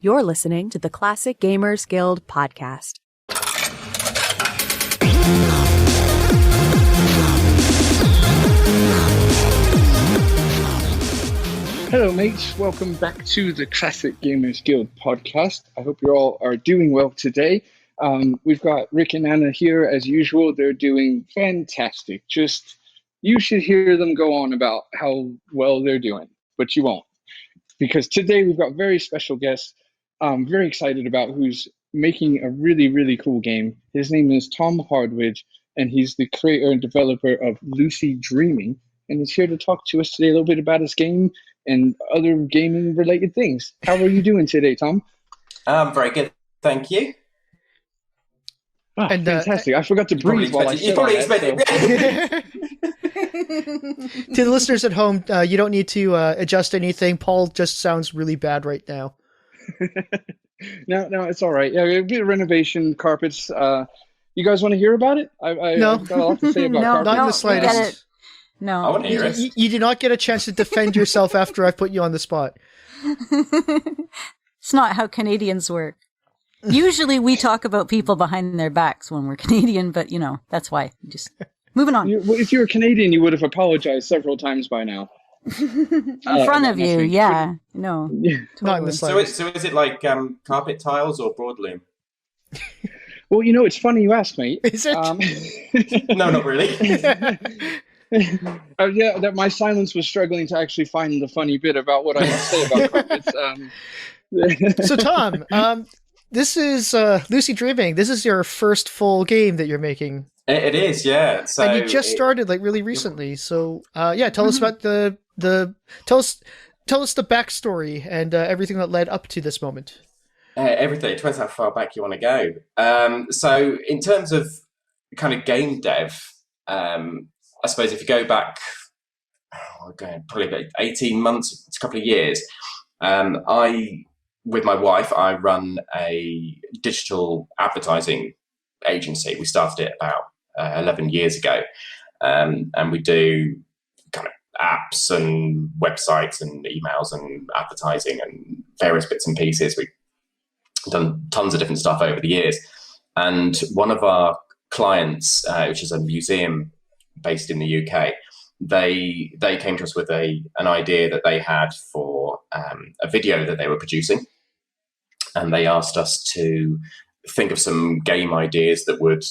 You're listening to the Classic Gamers Guild podcast. Hello mates, welcome back to the Classic Gamers Guild podcast. I hope you all are doing well today. We've got Rick and Anna here as usual. They're doing fantastic. You should hear them go on about how well they're doing, but you won't. Because today we've got very special guests. I'm very excited about who's making a really, really cool game. His name is Tom Hardwidge, and he's the creator and developer of Lucy Dreaming. And he's here to talk to us today a little bit about his game and other gaming related things. How are you doing today, Tom? Very good, thank you. Oh, and, fantastic. I forgot to breathe while I said it. To the listeners at home, you don't need to adjust anything. Paul just sounds really bad right now. No, it's all right. Yeah, a bit of renovation, carpets. You guys want to hear about it? No. I've got a lot to say about carpets. Not in the slightest. No, I want to hear it. You did not get a chance to defend yourself after I put you on the spot. It's not how Canadians work. Usually we talk about people behind their backs when we're Canadian, but that's why. Just moving on. If you were Canadian, you would have apologized several times by now. In front of you, yeah. No. Yeah. Totally. So is it like carpet tiles or broadloom? Well, it's funny you ask, mate. Is it? No, not really. That my silence was struggling to actually find the funny bit about what I must say about carpets. So, Tom, this is Lucy Dreaming. This is your first full game that you're making. It is, yeah. So and you just started really recently. So, tell us about tell us the backstory and everything that led up to this moment. Everything. It depends how far back you want to go. So, in terms of kind of game dev, I suppose if you go back, probably about 18 months, it's a couple of years, with my wife, I run a digital advertising agency. We started it about 11 years ago, and we do kind of apps and websites and emails and advertising and various bits and pieces. We've done tons of different stuff over the years. And one of our clients, which is a museum based in the UK, they came to us with an idea that they had for a video that they were producing, and they asked us to think of some game ideas that would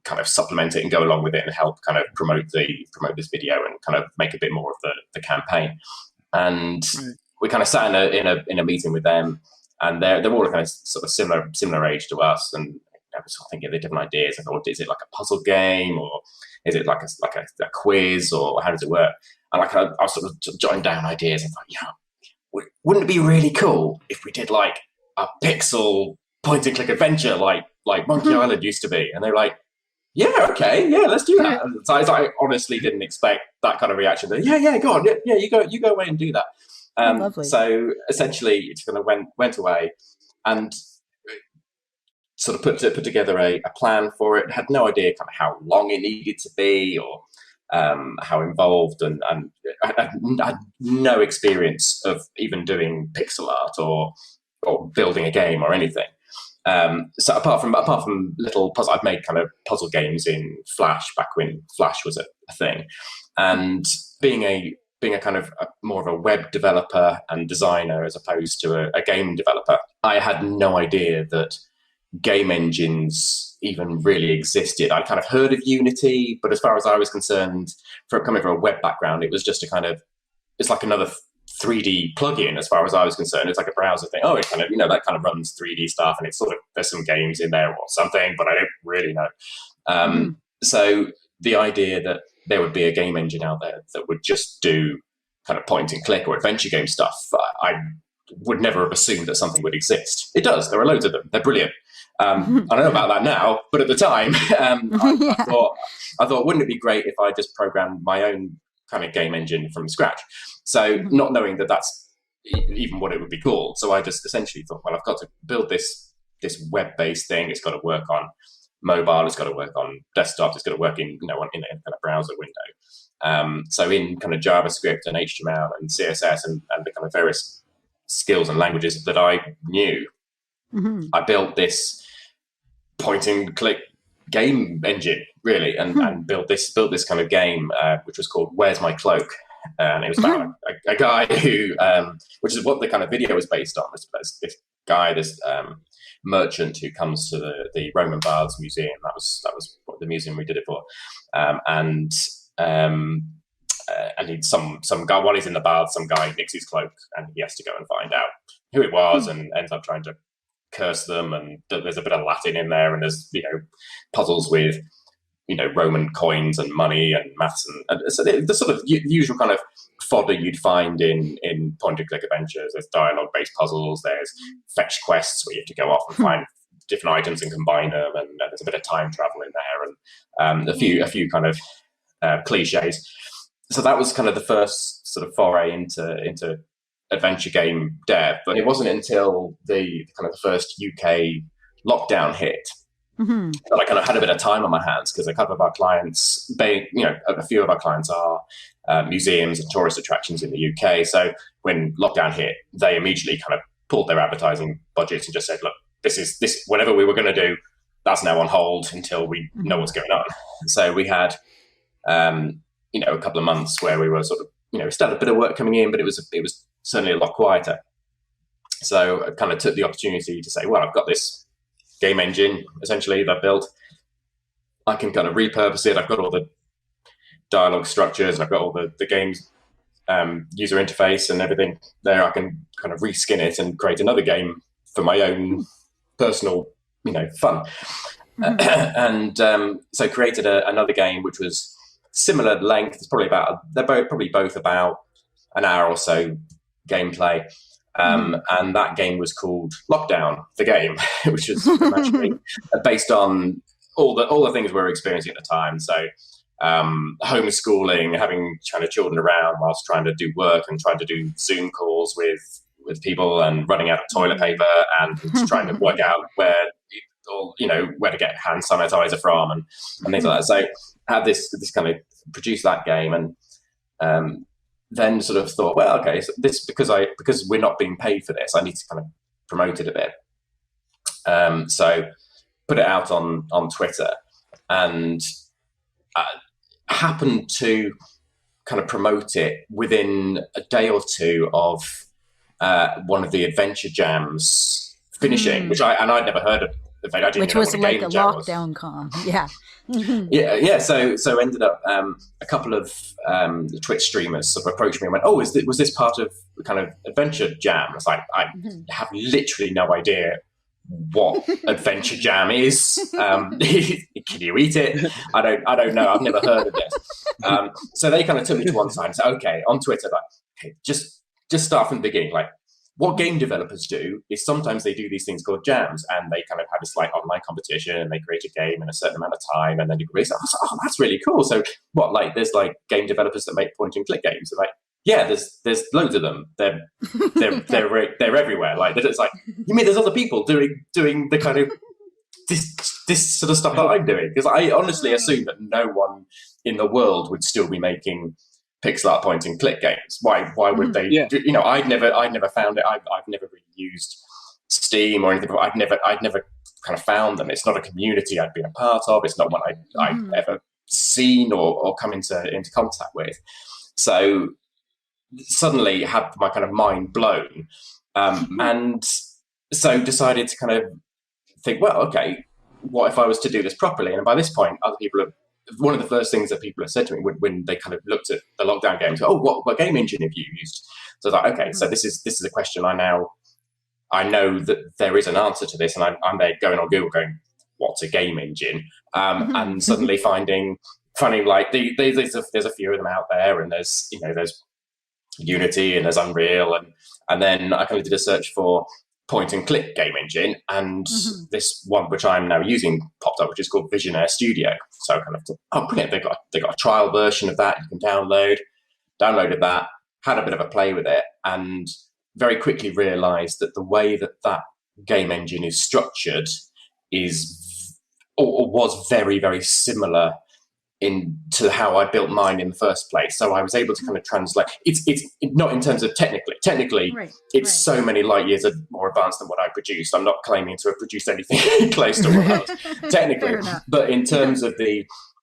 kind of supplement it and go along with it and help kind of promote this video and kind of make a bit more of the campaign. And we kind of sat in a meeting with them, and they're all kind of sort of similar age to us, and I was thinking of the different ideas. I thought, is it like a puzzle game, or is it like a quiz, or how does it work? And I was sort of jotting down ideas. I thought, wouldn't it be really cool if we did like a pixel point and click adventure like Monkey Island used to be? And they were like, yeah, okay, yeah, let's do that. So I honestly didn't expect that kind of reaction. Yeah, go on, yeah, you go away and do that. Lovely. So essentially, it kind of went away and sort of put together a plan for it. Had no idea kind of how long it needed to be or how involved, and I had no experience of even doing pixel art or building a game or anything. So apart from little puzzle, I've made kind of puzzle games in Flash back when Flash was a thing, and being a kind of more of a web developer and designer as opposed to a game developer, I had no idea that game engines even really existed. I'd kind of heard of Unity, but as far as I was concerned, coming from a web background, it was just it's like another 3D plugin as far as I was concerned. It's like a browser thing. Oh, it kind of, that kind of runs 3D stuff, and it's sort of, there's some games in there or something, but I don't really know. So the idea that there would be a game engine out there that would just do kind of point and click or adventure game stuff, I would never have assumed that something would exist. It does. There are loads of them. They're brilliant. I don't know about that now, but at the time, I thought, wouldn't it be great if I just programmed my own kind of game engine from scratch? So not knowing that that's even what it would be called. So I just essentially thought, well, I've got to build this web-based thing. It's got to work on mobile. It's got to work on desktop. It's got to work in in a kind of browser window. So in kind of JavaScript and HTML and CSS and the kind of various skills and languages that I knew. I built this point and click game engine, really, and built this kind of game, which was called Where's My Cloak? And it was about a guy who, which is what the kind of video was based on. This guy, this merchant who comes to the Roman Baths Museum. That was what the museum we did it for. And he, some guy, while he's in the bath, some guy nicks his cloak, and he has to go and find out who it was, and ends up trying to curse them. And there's a bit of Latin in there, and there's puzzles with Roman coins and money and maths, and so the sort of usual kind of fodder you'd find in point and click adventures. There's dialogue based puzzles, there's fetch quests where you have to go off and find different items and combine them, and there's a bit of time travel in there, and a few kind of cliches. So that was kind of the first sort of foray into adventure game dev. But it wasn't until the kind of the first UK lockdown hit that I kind of had a bit of time on my hands, because a couple of our clients, a few of our clients are museums and tourist attractions in the UK. So when lockdown hit, they immediately kind of pulled their advertising budgets and just said, look, this whatever we were going to do, that's now on hold until we know what's going on. So we had a couple of months where we were sort of still a bit of work coming in, but it was certainly a lot quieter. So I kind of took the opportunity to say, well, I've got this game engine essentially that I built. I can kind of repurpose it. I've got all the dialogue structures, and I've got all the game's user interface and everything there. I can kind of reskin it and create another game for my own personal, fun. And so created another game which was similar length. It's probably probably both about an hour or so gameplay. And that game was called Lockdown, the game, which was actually based on all the things we were experiencing at the time. So homeschooling, having kind of children around whilst trying to do work and trying to do Zoom calls with people, and running out of toilet paper, and trying to work out where to get hand sanitizer from, and things like that. So I had this kind of produced that game, and then sort of thought, well, okay, so this because we're not being paid for this, I need to kind of promote it a bit. So put it out on Twitter, and happened to kind of promote it within a day or two of one of the adventure jams finishing, which I'd never heard of. Which was like a lockdown con, yeah. Yeah. So ended up a couple of Twitch streamers sort of approached me and went, "Oh, was this part of the kind of adventure jam?" I was like, I have literally no idea what adventure jam is. Can you eat it? I don't know. I've never heard of this. So they kind of took me to one side and said, "Okay," on Twitter, like, "Okay, just start from the beginning, like." What game developers do is sometimes they do these things called jams, and they kind of have this like online competition, and they create a game in a certain amount of time, and then you release it. I was like, oh, that's really cool. So what, like, there's like game developers that make point and click games. They're like, yeah, there's loads of them. They're everywhere. Like, it's like, you mean there's other people doing the kind of this sort of stuff that I'm doing? Because I honestly assume that no one in the world would still be making pixel art point and click games. Why would they? Yeah. I'd never found it. I've never really used Steam or anything. I'd never kind of found them. It's not a community I'd been a part of. It's not one I've ever seen or come into contact with. So suddenly had my kind of mind blown, and so decided to kind of think, well, okay, what if I was to do this properly? And by this point, other people have. One of the first things that people have said to me when they kind of looked at the lockdown games, oh, what game engine have you used? So I was like, okay, so this is a question I know that there is an answer to this, and I'm there going on Google going, what's a game engine? And suddenly finding like there's a few of them out there, and there's Unity and there's Unreal, and then I kind of did a search for point and click game engine, and this one which I'm now using popped up, which is called Visionaire Studio. So I kind of thought, oh, brilliant, they got a trial version of that you can downloaded that, had a bit of a play with it, and very quickly realized that the way that game engine is structured is or was very, very similar into how I built mine in the first place. So I was able to kind of translate. It's not in terms of technically, it's so many light years more advanced than what I produced. I'm not claiming to have produced anything close to what I was technically, but in terms of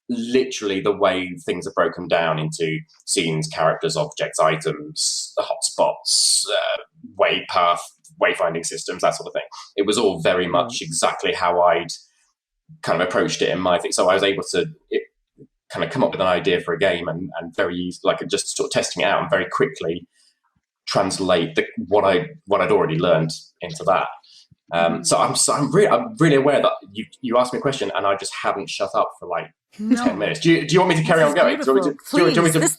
literally the way things are broken down into scenes, characters, objects, items, the hotspots, wayfinding systems, that sort of thing. It was all very much exactly how I'd kind of approached it in my thing. So I was able to kind of come up with an idea for a game and very easy, like just sort of testing it out and very quickly translate what I'd already learned into that. So I'm really aware that you asked me a question and I just haven't shut up for like 10 minutes. Do you want me to carry on going? Do you want me to...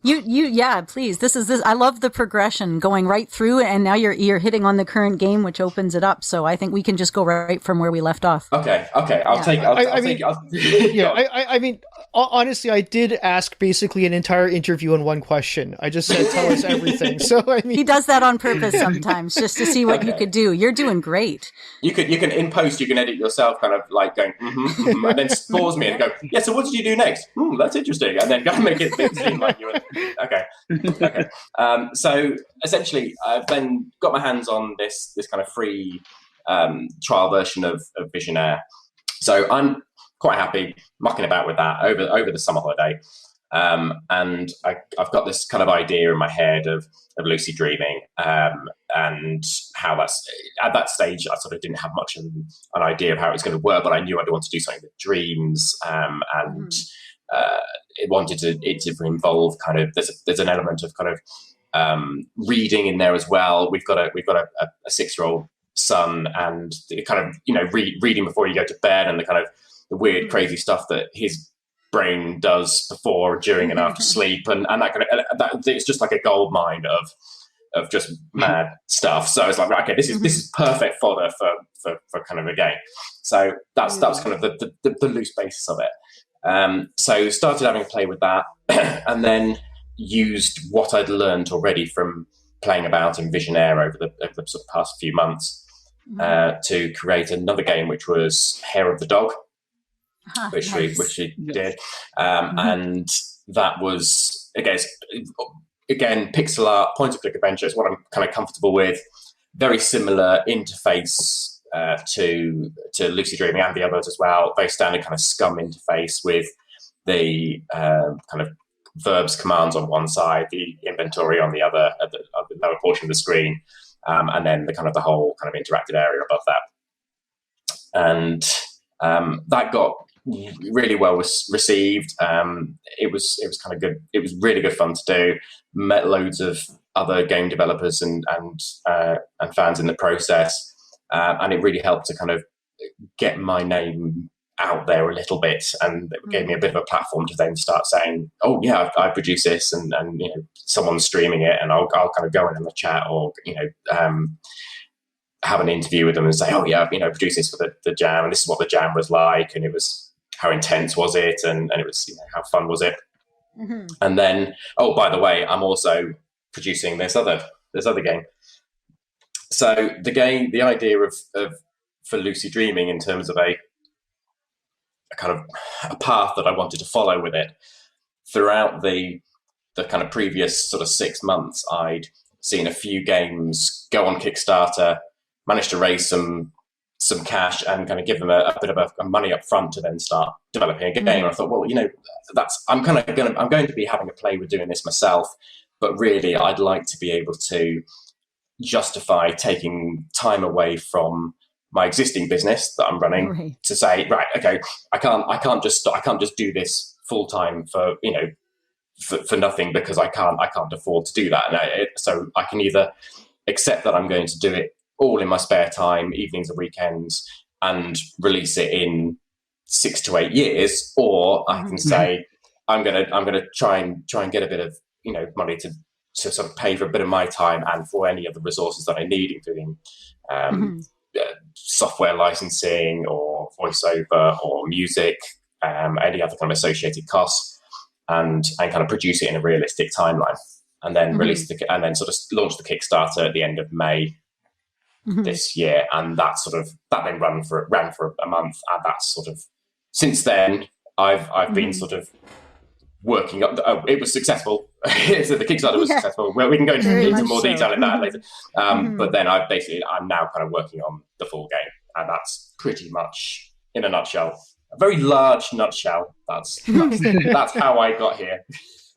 Yeah, please. This. I love the progression going right through, and now you're hitting on the current game, which opens it up. So I think we can just go right from where we left off. Okay. I'll take it. I mean, honestly, I did ask basically an entire interview in one question. I just said, tell us everything. So I mean, he does that on purpose sometimes, just to see what you could do. You're doing great. You can in post, you can edit yourself, kind of like going, and then pause me and go, yeah. So what did you do next? That's interesting, and then go and make it seem like you were. Okay. So essentially, I've then got my hands on this kind of free trial version of Visionaire. So I'm quite happy mucking about with that over the summer holiday. And I've got this kind of idea in my head of lucid dreaming, and how that's at that stage I sort of didn't have much of an idea of how it was going to work, but I knew I'd want to do something with dreams, and it wanted it to involve kind of there's an element of kind of reading in there as well. We've got a 6-year-old son, and it kind of reading before you go to bed, and the kind of the weird crazy stuff that his brain does before, during, and after sleep, and that kind of it's just like a gold mine of just mad stuff. So it's like, right, okay, this is perfect fodder for kind of a game. So that was kind of the loose basis of it. So started having a play with that, and then used what I'd learned already from playing about in Visionaire over the sort of past few months to create another game, which was Hair of the Dog. Which we did, and that was again pixel art, point and click adventure is what I'm kind of comfortable with. Very similar interface to Lucid Dreaming and the others as well. Very standard kind of scum interface with the kind of verbs, commands on one side, the inventory on the other, at the lower portion of the screen, and then the whole kind of interactive area above that. And that got really well received. It was kind of good. It was really good fun to do. Met loads of other game developers and fans in the process, and it really helped to kind of get my name out there a little bit, and it gave me a bit of a platform to then start saying, "Oh yeah, I produce this," and someone's streaming it, and I'll kind of go in the chat, or have an interview with them and say, "Oh yeah, produce this for the jam, and this is what the jam was like, and it was." How intense was it, and it was how fun was it? And then, oh, by the way, I'm also producing this other game. So the idea of for Lucid Dreaming in terms of a kind of a path that I wanted to follow with it throughout the kind of previous sort of 6 months, I'd seen a few games go on Kickstarter, managed to raise some cash and kind of give them a bit of a money up front to then start developing a game. And I thought, well, I'm going to be having a play with doing this myself, but really I'd like to be able to justify taking time away from my existing business that I'm running to say, right, okay, I can't just do this full time for nothing, because I can't afford to do that. So I can either accept that I'm going to do it all in my spare time, evenings and weekends, and release it in 6 to 8 years, or I can say I'm gonna try and get a bit of money to sort of pay for a bit of my time and for any of the resources that I need, including software licensing or voiceover or music, any other kind of associated costs, and kind of produce it in a realistic timeline, and then and then sort of launch the Kickstarter at the end of May. This year, and that then ran for a month, and that's sort of since then I've been sort of working up. It was successful. So the Kickstarter was successful. Well, we can go into more detail in that later. But then I'm now kind of working on the full game, and that's pretty much in a nutshell, a very large nutshell. That's how I got here.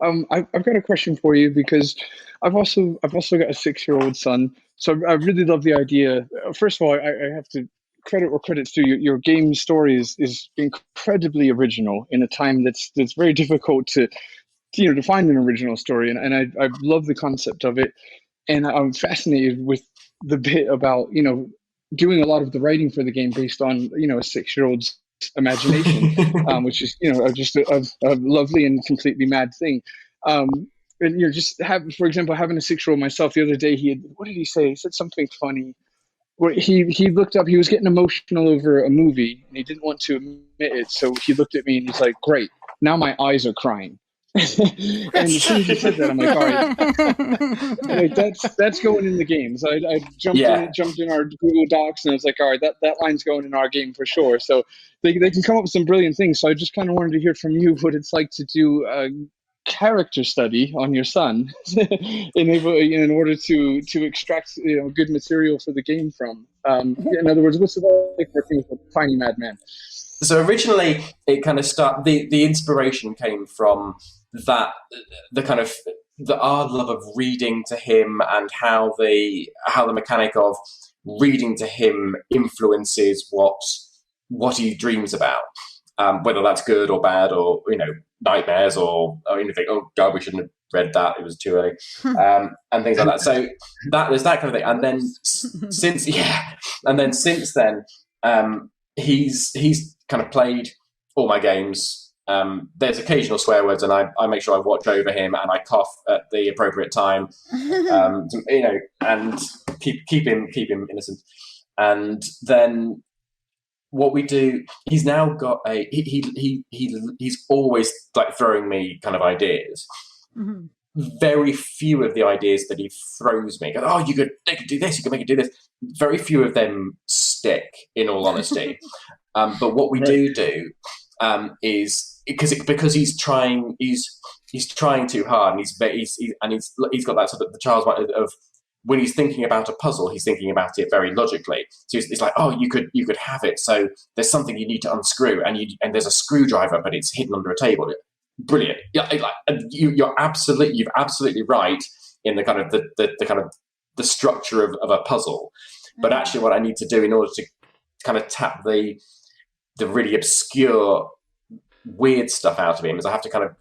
I've got a question for you, because I've also got a 6-year-old son. So I really love the idea. First of all, I have to credit where credit's due. Your game story is incredibly original in a time that's very difficult to find an original story, and I love the concept of it, and I'm fascinated with the bit about doing a lot of the writing for the game based on a 6-year-old's imagination, which is just a lovely and completely mad thing. And just for example, having a 6-year-old myself, the other day what did he say? He said something funny. Where he looked up, he was getting emotional over a movie, and he didn't want to admit it, so he looked at me and he's like, "Great, now my eyes are crying." And as soon as he said that, I'm like, "All right, that's going in the game." So I jumped in our Google Docs, and I was like, "All right, that line's going in our game for sure." So they can come up with some brilliant things. So I just kind of wanted to hear from you what it's like to do a character study on your son in order to extract good material for the game from. In other words, what's it like working with a tiny madman? So originally, it kind of the inspiration came from our love of reading to him, and how the mechanic of reading to him influences what he dreams about, whether that's good or bad, or nightmares, or anything. Oh God, we shouldn't have read that; it was too early, and things like that. So there's that kind of thing. And then since then, he's kind of played all my games. There's occasional swear words, and I make sure I watch over him, and I cough at the appropriate time, and keep him innocent. And then what we do, he's now got he's always like throwing me kind of ideas. Mm-hmm. Very few of the ideas that he throws me, they could do this, you can make it do this. Very few of them stick, in all honesty. But what we do is because he's trying too hard, and he's got that sort of the child's mind of, when he's thinking about a puzzle, he's thinking about it very logically. So it's like, you could have it. So there's something you need to unscrew, and there's a screwdriver, but it's hidden under a table. Brilliant. Yeah, you're absolutely right in the kind of the structure of a puzzle. But actually, what I need to do in order to kind of tap the really obscure, weird stuff out of him is I have to kind of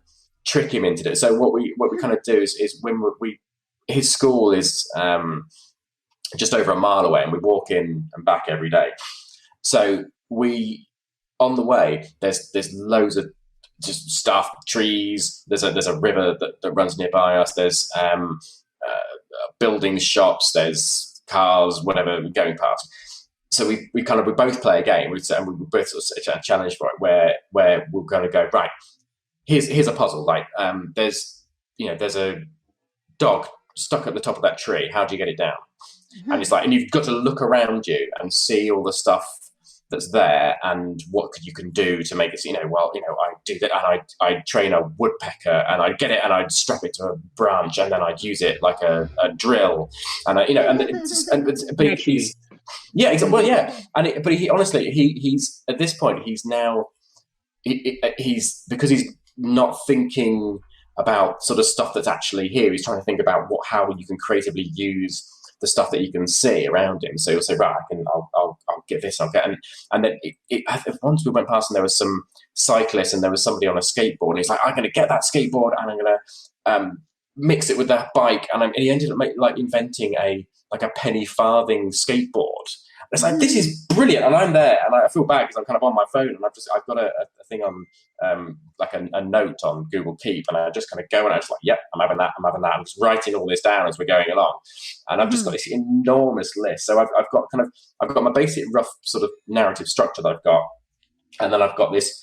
trick him into it. So what we kind of do is when his school is just over a mile away, and we walk in and back every day. So on the way, there's loads of just stuff, trees. There's a river that runs nearby us. There's buildings, shops. There's cars, whatever going past. So we both play a game. We both sort of challenge for it, where we're going to go, right. Here's a puzzle. Like there's a dog stuck at the top of that tree. How do you get it down? Mm-hmm. And it's like, and you've got to look around you and see all the stuff that's there, and what you can do to make it. I do that, and I train a woodpecker, and I'd get it, and I'd strap it to a branch, and then I'd use it like a drill, and he's yeah, exactly. Well, yeah, but he honestly, he's at this point, he's now he's because he's not thinking about sort of stuff that's actually here. He's trying to think about how you can creatively use the stuff that you can see around him. So he'll say, right, I'll get this, I'll get, and then once we went past, and there was some cyclists, and there was somebody on a skateboard, and he's like, I'm going to get that skateboard, and I'm going to mix it with that bike, and he ended up inventing a penny farthing skateboard. It's like, this is brilliant, and I'm there, and I feel bad because I'm kind of on my phone, and I've got a thing on a note on Google Keep, and I just kind of go, and I'm just like, yep, I'm having that. I'm just writing all this down as we're going along, and I've just got this enormous list. So I've got my basic rough sort of narrative structure that I've got, and then I've got this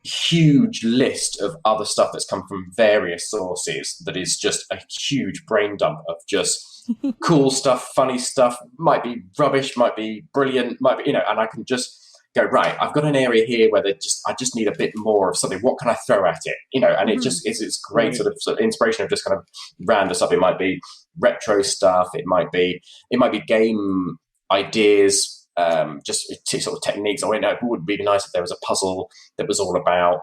huge list of other stuff that's come from various sources that is just a huge brain dump of just cool stuff, funny stuff, might be rubbish, might be brilliant, might be, and I can just go, right, I've got an area here where I just need a bit more of something. What can I throw at it? You know, and it just it's great sort of inspiration of just kind of random stuff. It might be retro stuff. It might be game ideas, just sort of techniques. It would be nice if there was a puzzle that was all about,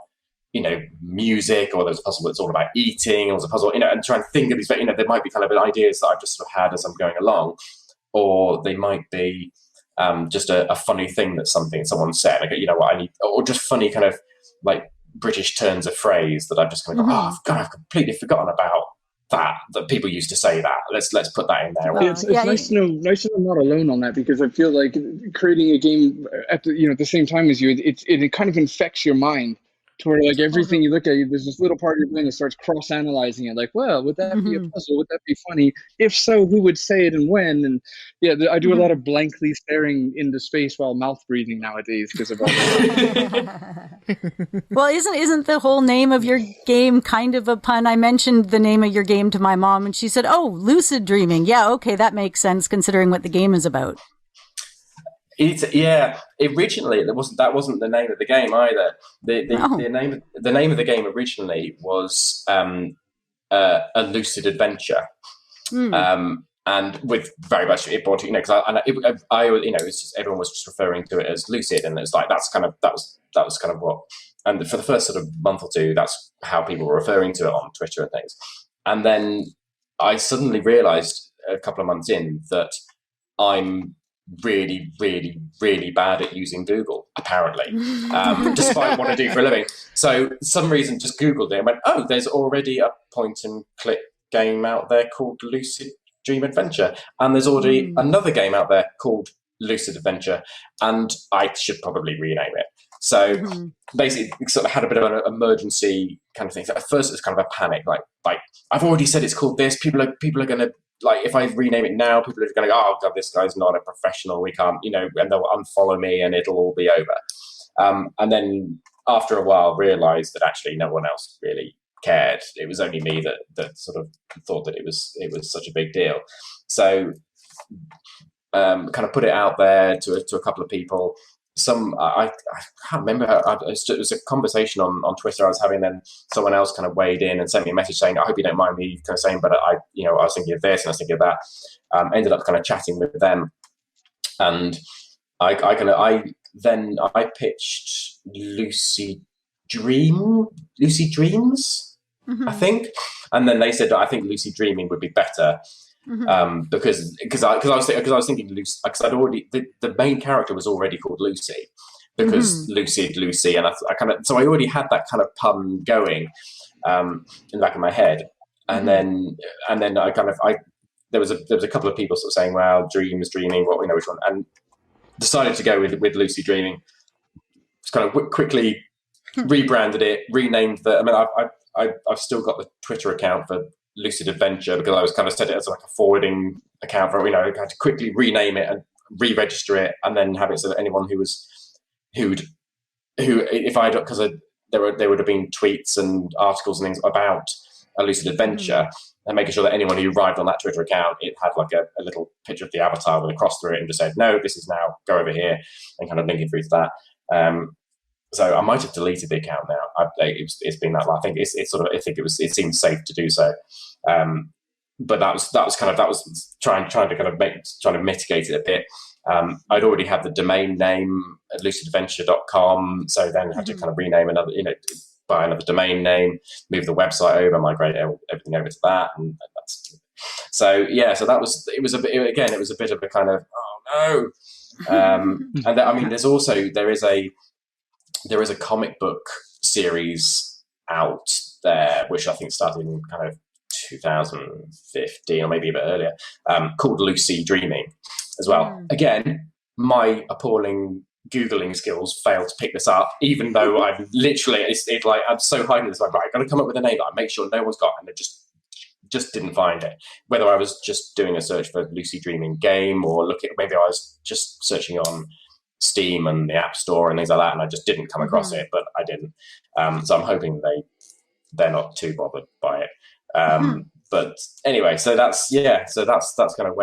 you know, music, or there was a puzzle that's all about eating, or there was a puzzle, you know, and try and think of these, you know, there might be kind of ideas that I've just sort of had as I'm going along, or they might be just a funny thing that someone said, like, you know what, I need, or just funny kind of like British turns of phrase that I've just kind of go, oh God, I've completely forgotten about that people used to say that. Let's put that in there. It's nice to know I'm not alone on that, because I feel like creating a game at the same time as you, it kind of infects your mind to where, like, everything you look at, there's this little part of your brain that starts cross-analyzing it. Like, well, would that be a puzzle? Would that be funny? If so, who would say it and when? And yeah, I do a lot of blankly staring into space while mouth breathing nowadays because of all that. Well, isn't the whole name of your game kind of a pun? I mentioned the name of your game to my mom, and she said, "Oh, lucid dreaming. Yeah, okay, that makes sense considering what the game is about." Originally that wasn't the name of the game either. The name of the game originally was a lucid adventure, and with very much it brought, you know, because I you know, it's just everyone was just referring to it as lucid, and it's like that was kind of what, and for the first sort of month or two, that's how people were referring to it on Twitter and things, and then I suddenly realised a couple of months in that I'm really, really, really bad at using Google, apparently, despite what I do for a living. So some reason just Googled it and went, oh, there's already a point and click game out there called Lucid Dream Adventure, and there's already another game out there called Lucid Adventure, and I should probably rename it. So basically, sort of had a bit of an emergency kind of thing. So at first, it was kind of a panic, like I've already said it's called this. People are going to, like, if I rename it now, people are going to go, oh God, this guy's not a professional. We can't, you know, and they'll unfollow me, and it'll all be over. And then after a while, realised that actually no one else really cared. It was only me that sort of thought that it was such a big deal. So kind of put it out there to a couple of people. I can't remember. It was a conversation on Twitter I was having. Then someone else kind of weighed in and sent me a message saying, "I hope you don't mind me kind of saying, but I was thinking of this and I was thinking of that." Ended up kind of chatting with them, and I pitched Lucy Dreams, I think, and then they said that I think Lucy Dreaming would be better. Because I was thinking Lucy, because I'd already the main character was already called Lucy, because Lucy, and I already had that kind of pun going in the back of my head, and then there was a couple of people sort of saying, well, dreaming, what, we know which one, and decided to go with Lucy Dreaming. Just kind of quickly rebranded it, renamed the. I mean, I've still got the Twitter account for Lucid Adventure, because I was kind of set it as like a forwarding account for, you know, I had to quickly rename it and re-register it, and then have it so that anyone who if I, because there would have been tweets and articles and things about a Lucid Adventure, and making sure that anyone who arrived on that Twitter account, it had like a little picture of the avatar with a cross through it, and just said, no, this is now, go over here, and kind of linking through to that. So I might have deleted the account now. It's been that long. I think it seemed safe to do so. But that was trying to mitigate it a bit. I'd already had the domain name at lucidadventure.com, so then had to kind of rename another, you know, buy another domain name, move the website over, migrate everything over to that, and that's so yeah. So it was a bit of a kind of, oh no. And I mean, there is a comic book series out there, which I think started in kind of 2015 or maybe a bit earlier, called Lucy Dreaming as well. Again, my appalling Googling skills failed to pick this up, even though I've literally, it's like, I'm so hiding this, like, right, I've got to come up with a name that I make sure no one's got, and I just didn't find it. Whether I was just doing a search for Lucy Dreaming game, or maybe I was just searching on Steam and the App Store and things like that, and I just didn't come across it, but I didn't. So I'm hoping they're not too bothered by it. But anyway, so that's kind of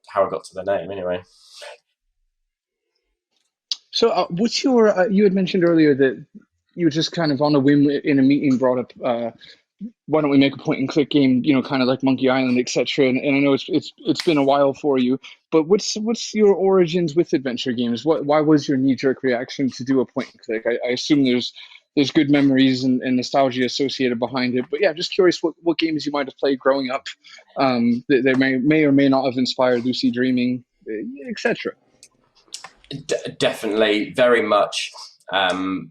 how I got to the name anyway. So, what's your? You had mentioned earlier that you were just kind of on a whim in a meeting brought up. Why don't we make a point and click game? You know, kind of like Monkey Island, etc. And I know it's been a while for you, but what's your origins with adventure games? Why was your knee jerk reaction to do a point and click? I assume there's good memories and nostalgia associated behind it. But yeah, I'm just curious what games you might have played growing up that may or may not have inspired lucid dreaming, etc. Definitely, very much the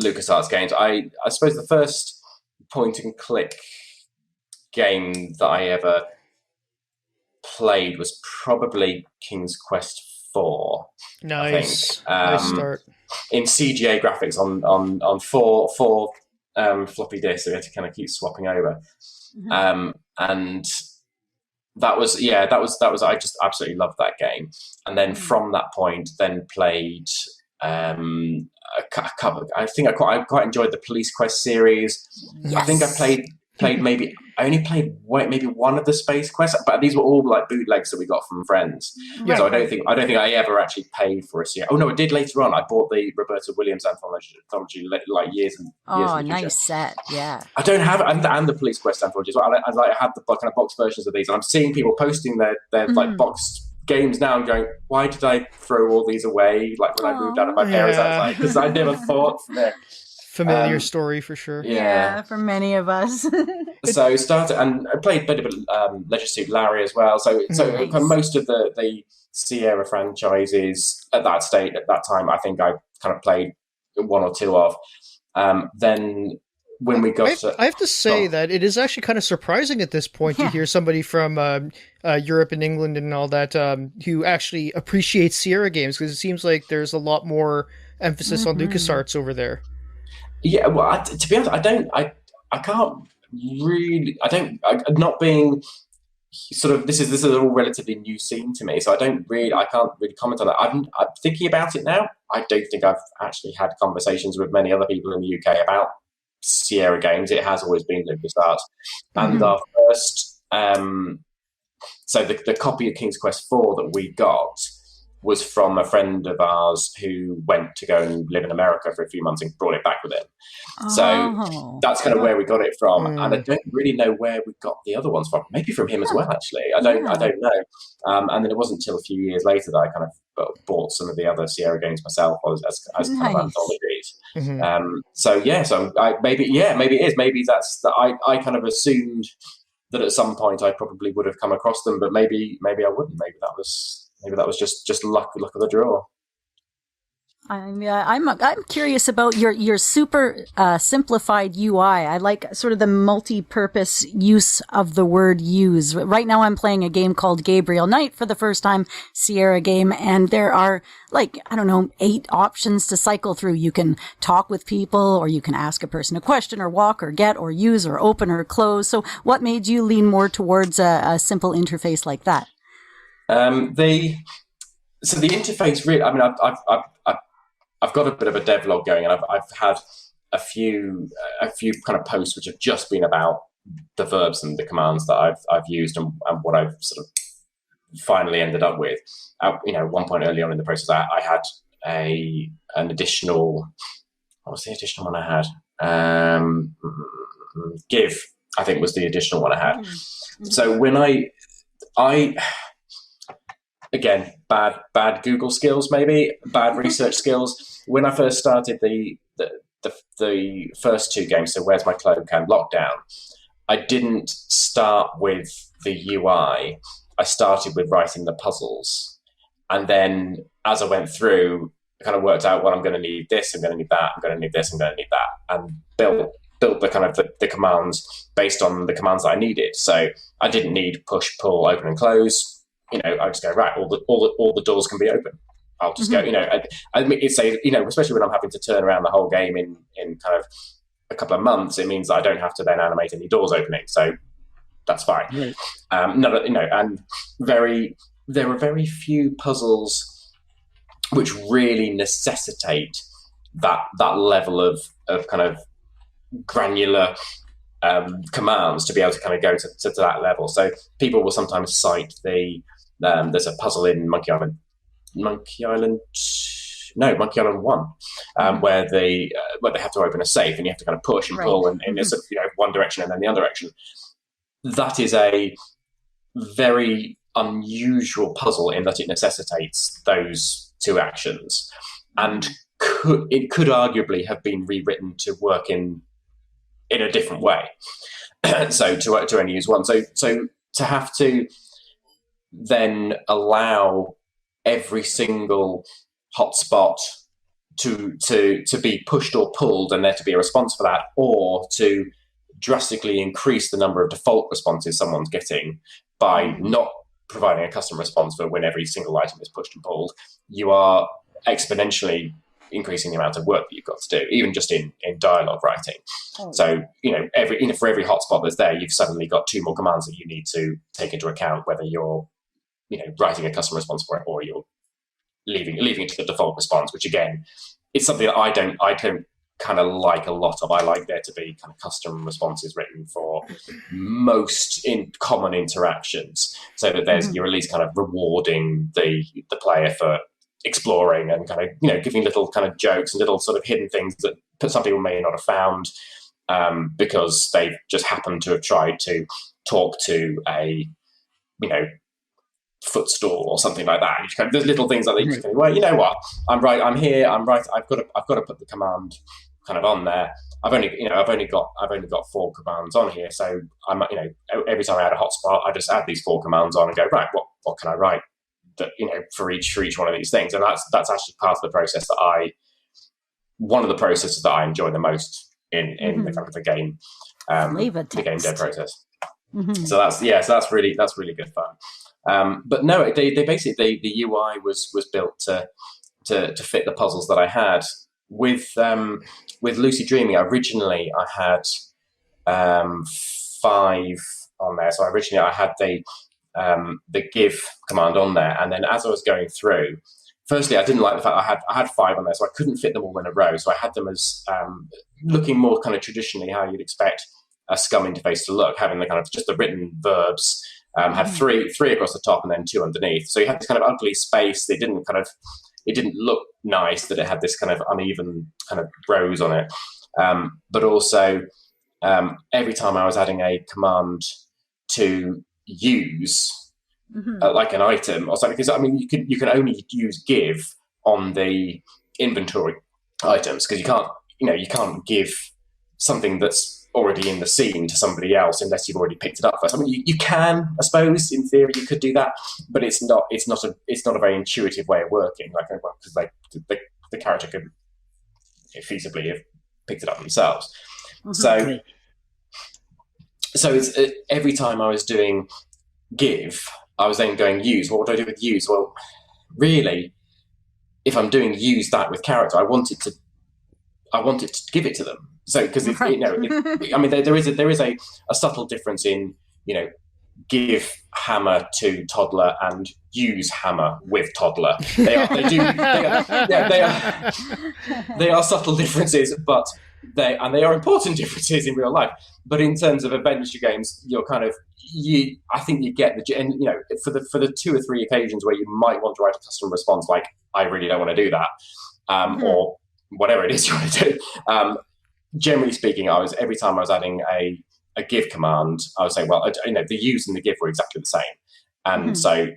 LucasArts games. I suppose the first point and click game that I ever played was probably King's Quest 4. Nice. I think. Nice start. In CGA graphics on four floppy disks, so we had to kind of keep swapping over. And that was I just absolutely loved that game. And then from that point, then played a couple. I think I quite enjoyed the Police Quest series. Yes. I think I played maybe I only played maybe one of the Space Quests, but these were all like bootlegs that we got from friends. Right. So I don't think I ever actually paid for a series. Oh no, I did later on. I bought the Roberta Williams anthology like years and years. Oh, nice set, yeah. I don't have and the Police Quest anthology as well. I had the kind of box versions of these, and I'm seeing people posting their like boxed games now and going, why did I throw all these away? Like when I moved out of my parents' house, because I never thought from there. Familiar story for sure. Yeah, for many of us. So started, and I played a bit of Leisure Suit Larry as well. So nice. For most of the Sierra franchises at that time, I think I kind of played one or two of. Then when we got I have to say that it is actually kind of surprising at this point to hear somebody from Europe and England and all that who actually appreciates Sierra games, because it seems like there's a lot more emphasis on LucasArts over there. Yeah, well, to be honest, I can't really, not being sort of, this is a relatively new scene to me, so I can't really comment on that. I'm thinking about it now. I don't think I've actually had conversations with many other people in the UK about Sierra games. It has always been LucasArts. And our first, so the copy of King's Quest 4 that we got was from a friend of ours who went to go and live in America for a few months and brought it back with him. So that's kind of where we got it from. And I don't really know where we got the other ones from. Maybe from him as well, actually. I don't know. And then it wasn't until a few years later that I kind of bought some of the other Sierra games myself as kind of anthologies. So maybe it is. Maybe that's that. I kind of assumed that at some point I probably would have come across them, but maybe I wouldn't. Maybe that was just luck of the draw. I'm curious about your super simplified UI. I like sort of the multi-purpose use of the word use. Right now I'm playing a game called Gabriel Knight for the first time, Sierra game, and there are 8 options to cycle through. You can talk with people, or you can ask a person a question, or walk, or get, or use, or open, or close. So what made you lean more towards a simple interface like that? The interface really. I mean, I've got a bit of a devlog going, and I've had a few kind of posts which have just been about the verbs and the commands that I've used and what I've sort of finally ended up with. At one point early on in the process, I had an additional. What was the additional one I had? Give, I think, was the additional one I had. So when I again, bad Google skills, maybe bad research skills. When I first started the first two games, so Where's My Cloak and Lockdown, I didn't start with the UI. I started with writing the puzzles, and then as I went through, I kind of worked out, well, I'm going to need this, I'm going to need that, I'm going to need this, I'm going to need that, and built the kind of the commands based on the commands that I needed. So I didn't need push, pull, open, and close. I just go, right, all the doors can be open. I'll just go, I mean, it's especially when I'm having to turn around the whole game in kind of a couple of months, it means that I don't have to then animate any doors opening. So that's fine. Right. And there are very few puzzles which really necessitate that level of kind of granular commands to be able to kind of go to that level. So people will sometimes cite there's a puzzle in Monkey Island No, Monkey Island 1, where they have to open a safe and you have to kind of push and pull in a sort of, one direction and then the other direction. That is a very unusual puzzle in that it necessitates those two actions, and it could arguably have been rewritten to work in a different way. So to only use one. So to have to then allow every single hotspot to be pushed or pulled and there to be a response for that, or to drastically increase the number of default responses someone's getting by not providing a custom response for when every single item is pushed and pulled, you are exponentially increasing the amount of work that you've got to do, even just in dialogue writing. So, for every hotspot that's there, you've suddenly got 2 more commands that you need to take into account, whether you're, writing a custom response for it or you're leaving it to the default response, which again, it's something that I don't kind of like a lot of. I like there to be kind of custom responses written for most common interactions, so that you're at least kind of rewarding the player for exploring and kind of giving little kind of jokes and little sort of hidden things that some people may not have found because they've just happened to have tried to talk to a footstool or something like that. And there's little things like that. You just go, well, you know what? I'm here. I'm right. I've got to put the command kind of on there. I've only got 4 commands on here. So I'm every time I add a hotspot, I just add these 4 commands on and go, right, what can I write that for each one of these things? And that's actually part of the process one of the processes that I enjoy the most in the kind of the game the game dev process. So that's really good fun. But no, they basically the UI was built to fit the puzzles that I had with Lucid Dreaming. Originally, I had 5 on there. So originally I had the give command on there, and then as I was going through, firstly, I didn't like the fact I had 5 on there, so I couldn't fit them all in a row. So I had them as looking more kind of traditionally how you'd expect a Scum interface to look, having the kind of just the written verbs. Had three across the top and then 2 underneath. So you had this kind of ugly space. It didn't look nice that it had this kind of uneven kind of rows on it. But also, every time I was adding a command to use like an item or something, because you can only use give on the inventory items, because you can't give something that's already in the scene to somebody else unless you've already picked it up first. You can, I suppose, in theory, you could do that, but it's not a very intuitive way of working. Because the character could feasibly have picked it up themselves. So it's every time I was doing give, I was then going use. What would I do with use? Well, really, if I'm doing use that with character, I wanted to give it to them. So because there is a subtle difference in give hammer to toddler and use hammer with toddler. They are subtle differences, but they are important differences in real life. But in terms of adventure games, I think you get for the 2 or 3 occasions where you might want to write a custom response, like I really don't want to do that, or whatever it is you want to do. Generally speaking, every time I was adding a give command, I was saying, well, the use and the give were exactly the same, and so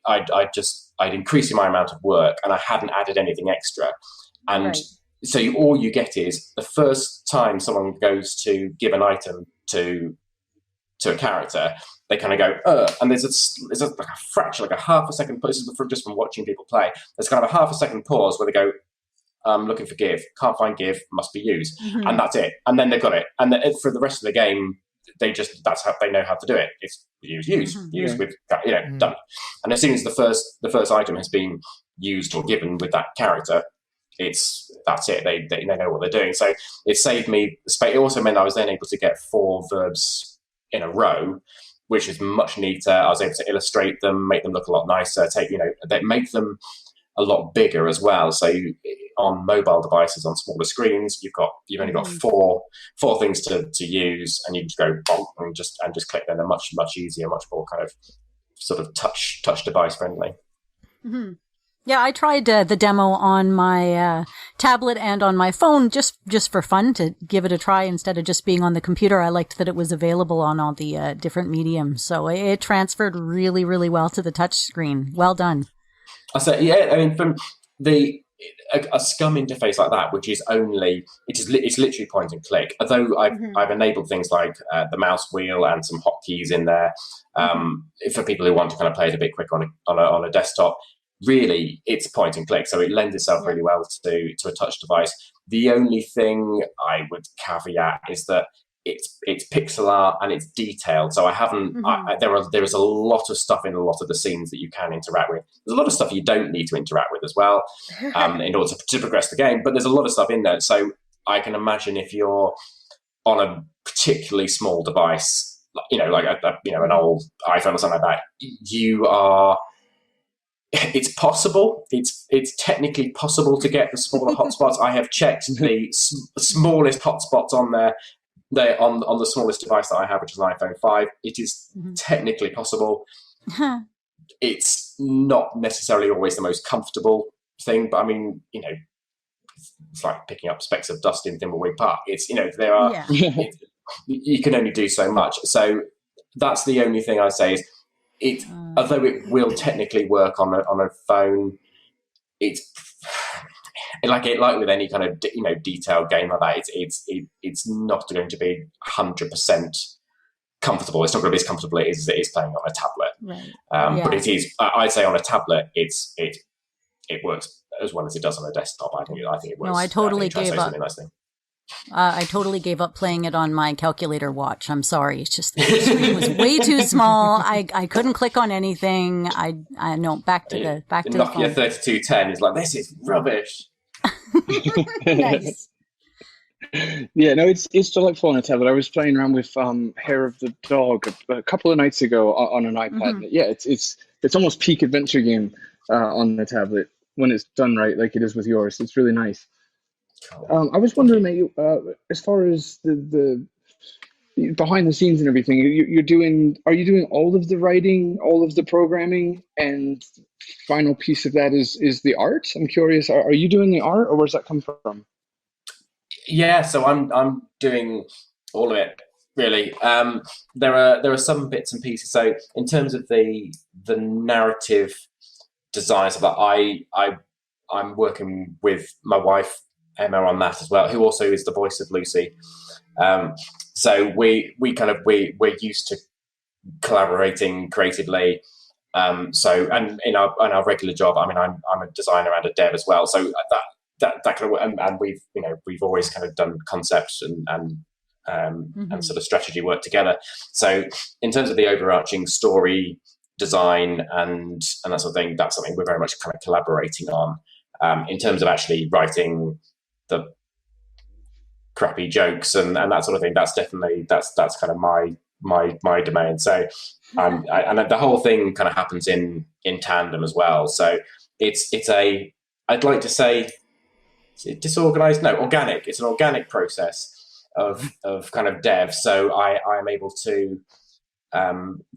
I'd increased my amount of work, and I hadn't added anything extra, and so all you get is the first time someone goes to give an item to a character, they kind of go, and there's like a fraction, like a half a second. This is just from watching people play. There's kind of a half a second pause where they go, looking for give, can't find give, must be used, and that's it. And then they've got it. And for the rest of the game, that's how they know how to do it. It's use with done. And as soon as the first item has been used or given with that character, that's it. They know what they're doing. So it saved me space. It also meant I was then able to get 4 verbs in a row, which is much neater. I was able to illustrate them, make them look a lot nicer. They make them a lot bigger as well. So on mobile devices, on smaller screens, you've only got 4 things to use, and you just go bonk and just click them. They're much easier, much more kind of sort of touch device friendly. Yeah, I tried the demo on my tablet and on my phone just for fun to give it a try instead of just being on the computer. I liked that it was available on all the different mediums. So it transferred really, really well to the touch screen. Well done. I say, yeah, I mean, from a scum interface like that, which is it's literally point and click. Although I've enabled things like the mouse wheel and some hotkeys in there for people who want to kind of play it a bit quick on a desktop. Really, it's point and click, so it lends itself really well to a touch device. The only thing I would caveat is that it's pixel art and it's detailed. So I haven't. There is a lot of stuff in a lot of the scenes that you can interact with. There's a lot of stuff you don't need to interact with as well in order to progress the game. But there's a lot of stuff in there. So I can imagine if you're on a particularly small device, like an old iPhone or something like that, you are. It's possible. It's technically possible to get the smaller hotspots. I have checked the smallest hotspots on there. They're on the smallest device that I have, which is an iPhone 5. It is technically possible. It's not necessarily always the most comfortable thing, but I mean, it's like picking up specks of dust in Thimbleweed Park. It's there are you can only do so much. So that's the only thing I say is although it will technically work on a phone, it's like with any kind of detailed game like that. It's not going to be 100% comfortable. It's not going to be as comfortable as it is playing on a tablet. Right. But it is. I'd say on a tablet, it works as well as it does on a desktop. I think it works. No, I totally gave up. Nice thing. I totally gave up playing it on my calculator watch. I'm sorry. It's just the screen was way too small. I couldn't click on anything. I no, back to the Nokia 3210 is like, this is rubbish. Nice. Yeah, no, it's delightful on a tablet. I was playing around with Hair of the Dog a couple of nights ago on an iPad. Yeah, it's almost peak adventure game on the tablet when it's done right, like it is with yours. It's really nice. I was wondering, mate, as far as the behind the scenes and everything, are you doing all of the writing, all of the programming, and final piece of that is the art? I'm curious, are you doing the art, or where's that come from? Yeah, so I'm doing all of it, really. There are some bits and pieces. So in terms of the narrative design, so that I'm working with my wife Emma on that as well, who also is the voice of Lucy. So we're used to collaborating creatively. So and in our regular job, I mean, I'm a designer and a dev as well. So that kind of, and we've always kind of done concepts and sort of strategy work together. So in terms of the overarching story design and that sort of thing, that's something we're very much kind of collaborating on. In terms of actually writing the crappy jokes and that sort of thing, that's kind of my domain. So and the whole thing kind of happens in tandem as well. So I'd like to say disorganized, no, organic. It's an organic process of kind of dev. So I am able to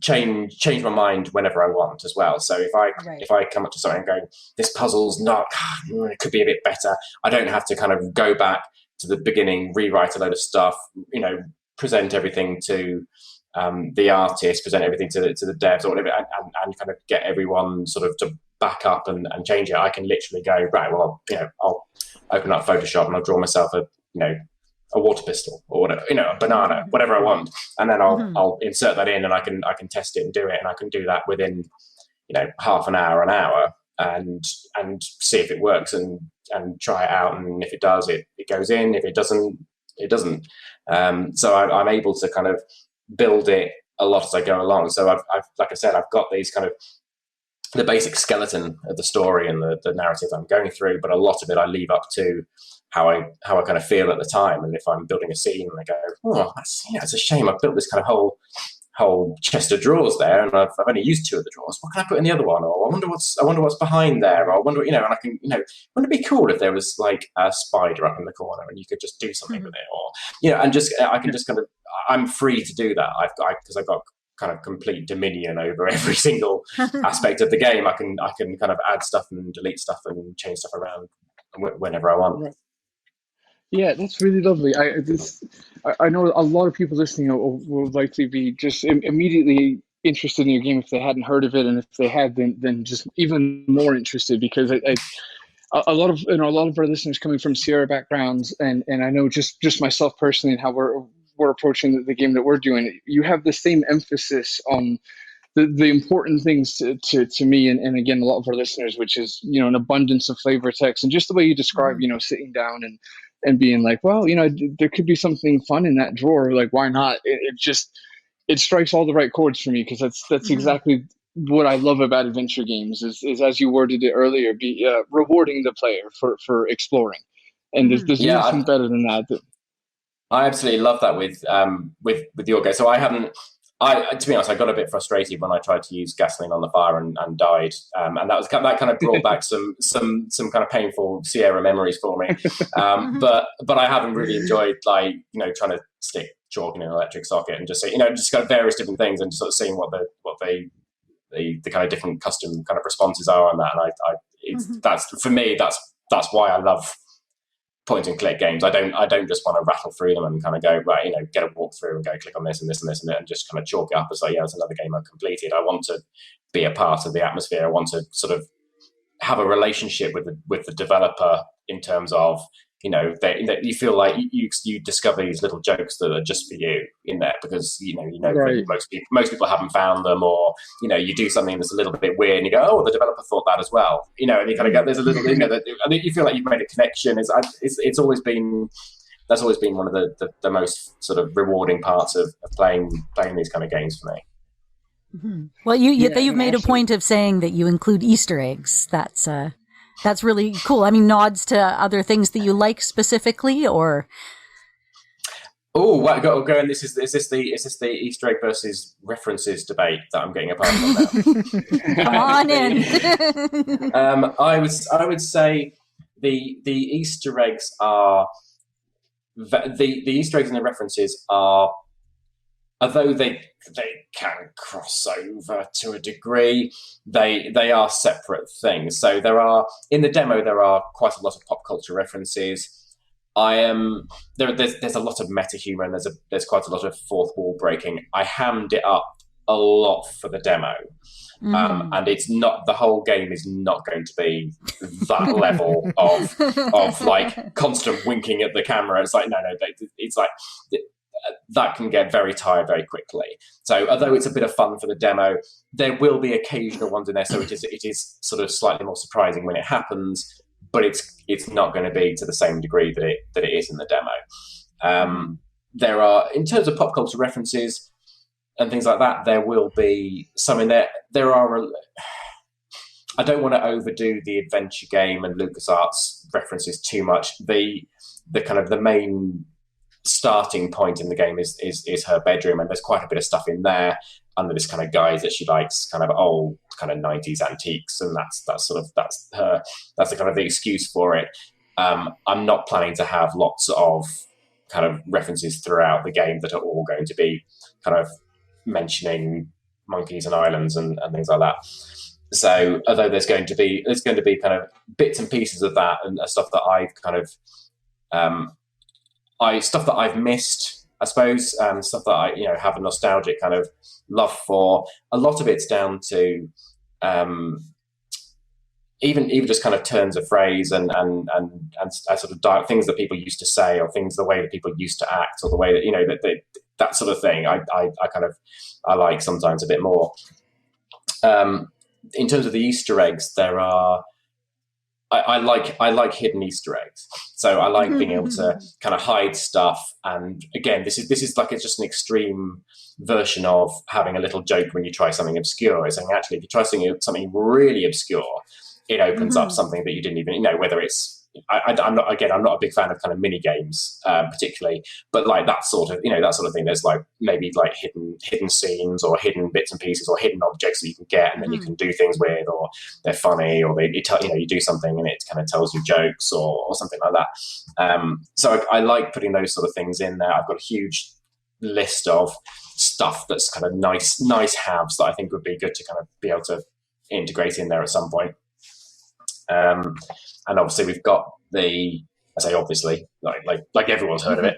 change my mind whenever I want as well. So if I come up to something and go, this puzzle's not, it could be a bit better, I don't have to kind of go back to the beginning, rewrite a load of stuff, present everything to the artist, present everything to the devs or whatever, and kind of get everyone sort of to back up and change it. I can literally go, right, well, I'll open up Photoshop and I'll draw myself a water pistol or whatever, a banana, whatever I want, and then I'll insert that in, and I can test it and do it, and I can do that within half an hour, and see if it works and try it out, and if it does, it goes in. If it doesn't, it doesn't. So I'm able to kind of build it a lot as I go along. So I've like I said, I've got these kind of the basic skeleton of the story and the narrative I'm going through, but a lot of it I leave up to how I kind of feel at the time. And if I'm building a scene and I go, oh, it's a shame I've built this kind of whole chest of drawers there, and I've only used 2 of the drawers. What can I put in the other one? Or I wonder what's behind there. Or I wonder, and I can, wouldn't it be cool if there was like a spider up in the corner and you could just do something with it, or and just I can just kind of, I'm free to do that. Because I've got kind of complete dominion over every single aspect of the game. I can kind of add stuff and delete stuff and change stuff around whenever I want. Right. Yeah, that's really lovely. I know a lot of people listening will likely be just immediately interested in your game if they hadn't heard of it, and if they had, then just even more interested, because a lot of our listeners coming from Sierra backgrounds, and I know just myself personally and how we're approaching the game that we're doing. You have the same emphasis on the important things to me, and again, a lot of our listeners, which is, an abundance of flavor text, and just the way you describe, sitting down and being like, well, there could be something fun in that drawer. Like, why not? It strikes all the right chords for me, because that's exactly what I love about adventure games is as you worded it earlier, be rewarding the player for exploring. And there's nothing better than that. I absolutely love that with your game. So to be honest, I got a bit frustrated when I tried to use gasoline on the fire and died, and that kind of brought back some kind of painful Sierra memories for me. But I haven't really enjoyed trying to stick chalk in an electric socket and just say just kind of various different things and just sort of seeing what the kind of different custom kind of responses are on that. And that's for me, that's why I love point and click games. I don't just want to rattle through them and kind of go, right, get a walk through and go click on this and this and this and just kind of chalk it up as like, it's another game I've completed. I want to be a part of the atmosphere. I want to sort of have a relationship with the developer in terms of, you feel like you discover these little jokes that are just for you in there, because right. most people haven't found them, or you do something that's a little bit weird and you go, oh, the developer thought that as well, and you kind of go, there's a little that I think you feel like you've made a connection. It's always been one of the most sort of rewarding parts of playing these kind of games for me. Mm-hmm. Well, you've made a point of saying that you include Easter eggs. That's really cool. I mean, nods to other things that you like specifically, or? Oh, what go and is this the Easter egg versus references debate that I'm getting a part of now? Come on in. I would say the Easter eggs are the Easter eggs and the references are, although they can cross over to a degree, they are separate things. So in the demo there are quite a lot of pop culture references. There's a lot of meta humor, and there's quite a lot of fourth wall breaking. I hammed it up a lot for the demo. And it's not, the whole game is not going to be that level of like constant winking at the camera. It's like no, it's like that can get very tired very quickly. So although it's a bit of fun for the demo, there will be occasional ones in there. So it is sort of slightly more surprising when it happens, but it's not going to be to the same degree that it is in the demo. There are, in terms of pop culture references and things like that, there will be some in there. There are, I don't want to overdo the adventure game and LucasArts references too much. The kind of the main starting point in the game is her bedroom, and there's quite a bit of stuff in there under this kind of guise that she likes kind of old kind of 90s antiques, and that's the kind of the excuse for it. I'm not planning to have lots of kind of references throughout the game that are all going to be kind of mentioning monkeys and islands and things like that. So although there's going to be kind of bits and pieces of that and stuff that I've kind of stuff that I've missed, I suppose, stuff that I have a nostalgic kind of love for. A lot of it's down to even just kind of turns of phrase and sort of things that people used to say, or things the way that people used to act, or the way that that sort of thing. I like sometimes a bit more. In terms of the Easter eggs, there are. I like hidden Easter eggs, so I like being able to kind of hide stuff. And again, this is like, it's just an extreme version of having a little joke when you try something obscure. It's saying, actually, if you try something really obscure, it opens up something that you didn't even whether it's. I'm not a big fan of kind of mini games particularly, but like that sort of thing. There's like maybe like hidden scenes or hidden bits and pieces or hidden objects that you can get, and then you can do things with, or they're funny, or you do something and it kind of tells you jokes or something like that. So I like putting those sort of things in there. I've got a huge list of stuff that's kind of nice haves that I think would be good to kind of be able to integrate in there at some point. And obviously we've got I say obviously, like everyone's heard of it,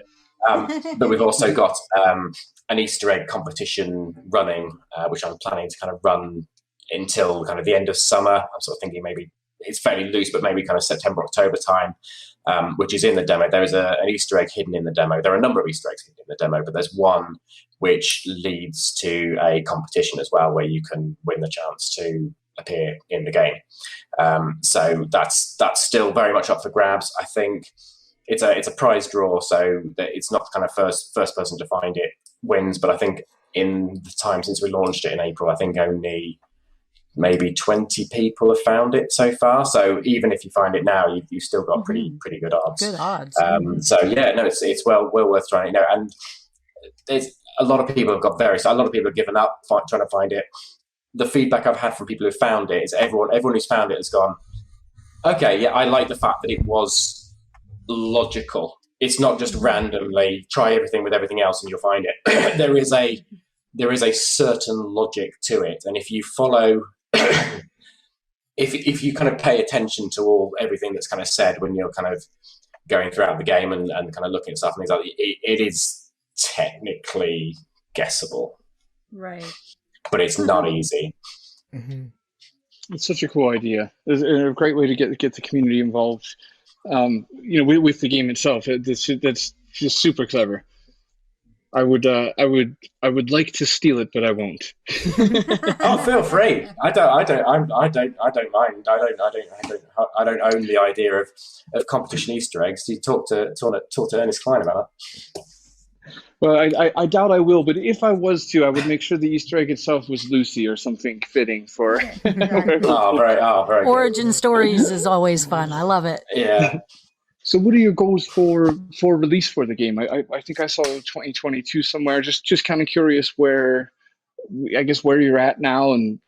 but we've also got an Easter egg competition running, which I'm planning to kind of run until kind of the end of summer. I'm sort of thinking maybe it's fairly loose, but maybe kind of September, October time, which is in the demo. There is an Easter egg hidden in the demo. There are a number of Easter eggs hidden in the demo, but there's one which leads to a competition as well, where you can win the chance to appear in the game. So that's still very much up for grabs. I think it's a prize draw, so that it's not kind of first person to find it wins. But I think in the time since we launched it in April, I think only maybe 20 people have found it so far. So even if you find it now, you've still got pretty good odds. Good odds. So yeah, no, it's well worth trying. And there's a lot of people have given up trying to find it. The feedback I've had from people who found it is everyone who's found it has gone, okay, yeah, I like the fact that it was logical. It's not just randomly try everything with everything else and you'll find it. There is a certain logic to it, and if you follow, if you kind of pay attention to everything that's kind of said when you're kind of going throughout the game and kind of looking at stuff and things like that, it is technically guessable, right? But it's not easy. Mm-hmm. It's such a cool idea. It's a great way to get the community involved. With the game itself. That's just super clever. I would like to steal it, but I won't. Oh, feel free. I don't mind. I don't own the idea of competition Easter eggs. You talk to Ernest Klein about it. Well, I doubt I will, but if I was to, I would make sure the Easter egg itself was Lucy or something fitting for. Very Origin stories is always fun. I love it. Yeah. So, what are your goals for release for the game? I think I saw 2022 somewhere. Just kind of curious where you're at now, and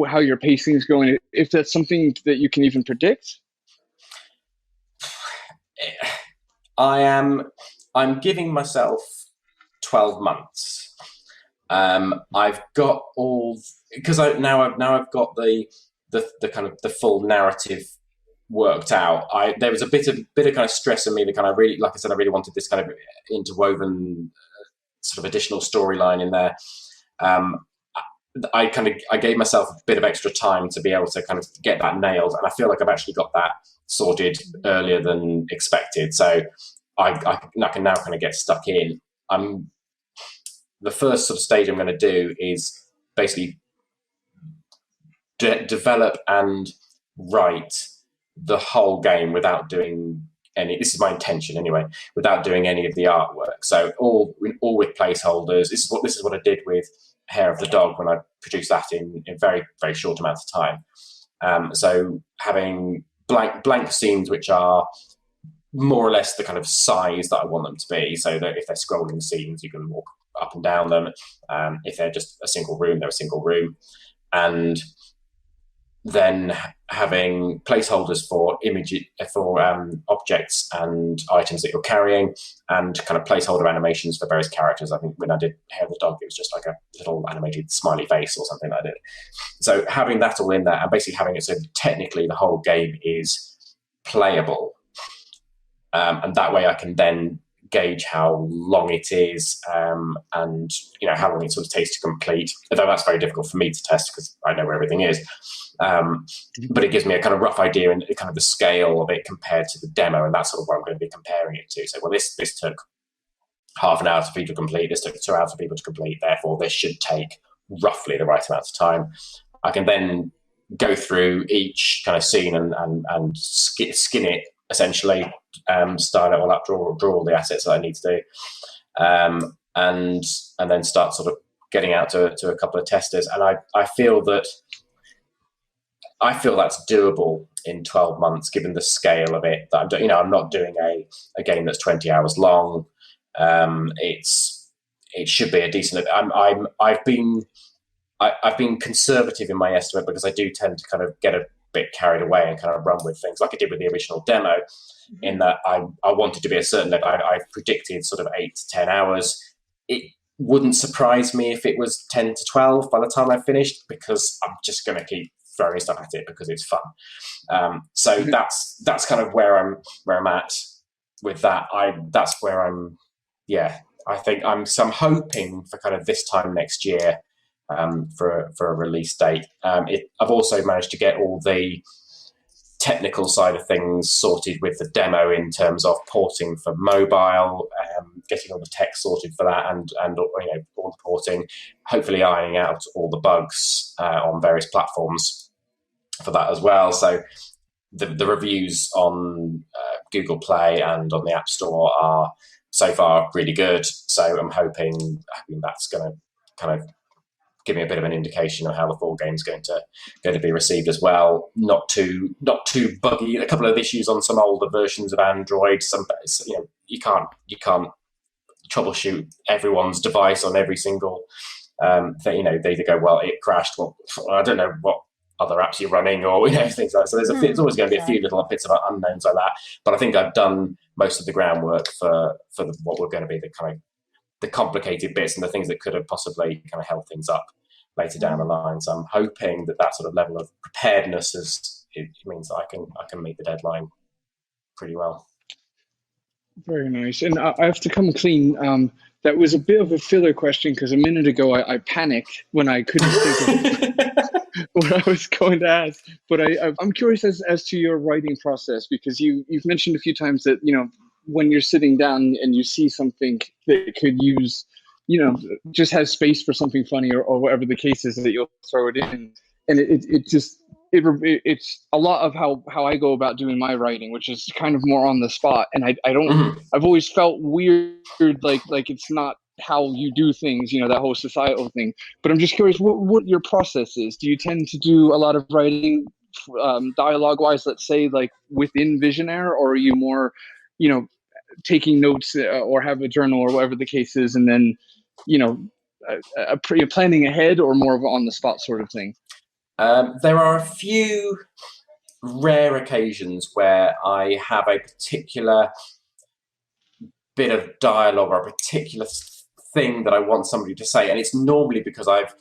how your pacing is going. If that's something that you can even predict. I'm giving myself 12 months. I've got because now I've got the kind of the full narrative worked out. There was a bit of kind of stress in me that kind of really, like I said, I really wanted this kind of interwoven sort of additional storyline in there. I gave myself a bit of extra time to be able to kind of get that nailed, and I feel like I've actually got that sorted earlier than expected. So I can now kind of get stuck in. The first sort of stage I'm going to do is basically develop and write the whole game without doing any. This is my intention anyway. Without doing any of the artwork. So all with placeholders. This is what I did with Hair of the Dog when I produced that in very very short amounts of time. So having blank scenes which are more or less the kind of size that I want them to be, so that if they're scrolling scenes, you can walk up and down them. If they're just a single room, they're a single room. And then having placeholders for objects and items that you're carrying, and kind of placeholder animations for various characters. I think when I did Hair of the Dog, it was just like a little animated smiley face or something like that. So having that all in there, and basically having it so technically the whole game is playable. And that way I can then gauge how long it is, and how long it sort of takes to complete. Although that's very difficult for me to test because I know where everything is. But it gives me a kind of rough idea and kind of the scale of it compared to the demo, and that's sort of what I'm going to be comparing it to. So, well, this took half an hour for people to complete. This took 2 hours for people to complete. Therefore, this should take roughly the right amount of time. I can then go through each kind of scene and skin it essentially. Start it all up, draw all the assets that I need to do, and then start sort of getting out to a couple of testers. And I feel that's doable in 12 months, given the scale of it. That I'm doing. I'm not doing a game that's 20 hours long. It should be a decent. I've been conservative in my estimate because I do tend to kind of get a bit carried away and kind of run with things like I did with the original demo, in that I wanted to be a certain level. I predicted sort of 8 to 10 hours. it wouldn't surprise me if it was 10 to 12 by the time I finished, because I'm just going to keep throwing stuff at it because it's fun. So that's kind of where I'm at with that. That's where I'm. Yeah, I think I'm hoping for kind of this time next year for a release date. I've also managed to get all the technical side of things sorted with the demo in terms of porting for mobile, getting all the tech sorted for that, and all the porting, hopefully ironing out all the bugs on various platforms for that as well. So the reviews on Google Play and on the App Store are so far really good. So I'm hoping that's going to kind of give me a bit of an indication of how the full game's going to be received as well. Not too buggy. A couple of issues on some older versions of Android. Some, you can't troubleshoot everyone's device on every single thing. They either go, well, it crashed. Well, I don't know what other apps you're running, or things like that. So there's always going to be a few little bits of unknowns like that. But I think I've done most of the groundwork for what were going to be the kind of the complicated bits and the things that could have possibly kind of held things up later down the line. So I'm hoping that sort of level of preparedness it means that I can meet the deadline pretty well. Very nice. And I have to come clean. That was a bit of a filler question because a minute ago I panicked when I couldn't think of what I was going to ask. But I'm curious as to your writing process, because you've mentioned a few times that when you're sitting down and you see something that could use, just has space for something funny or whatever the case is, that you'll throw it in. And it's a lot of how I go about doing my writing, which is kind of more on the spot. And I don't, I've always felt weird, like it's not how you do things, that whole societal thing. But I'm just curious what your process is. Do you tend to do a lot of writing dialogue wise, let's say, like within Visionaire, or are you more, taking notes or have a journal or whatever the case is, and then, planning ahead, or more of an on the spot sort of thing? There are a few rare occasions where I have a particular bit of dialogue or a particular thing that I want somebody to say, and it's normally because I've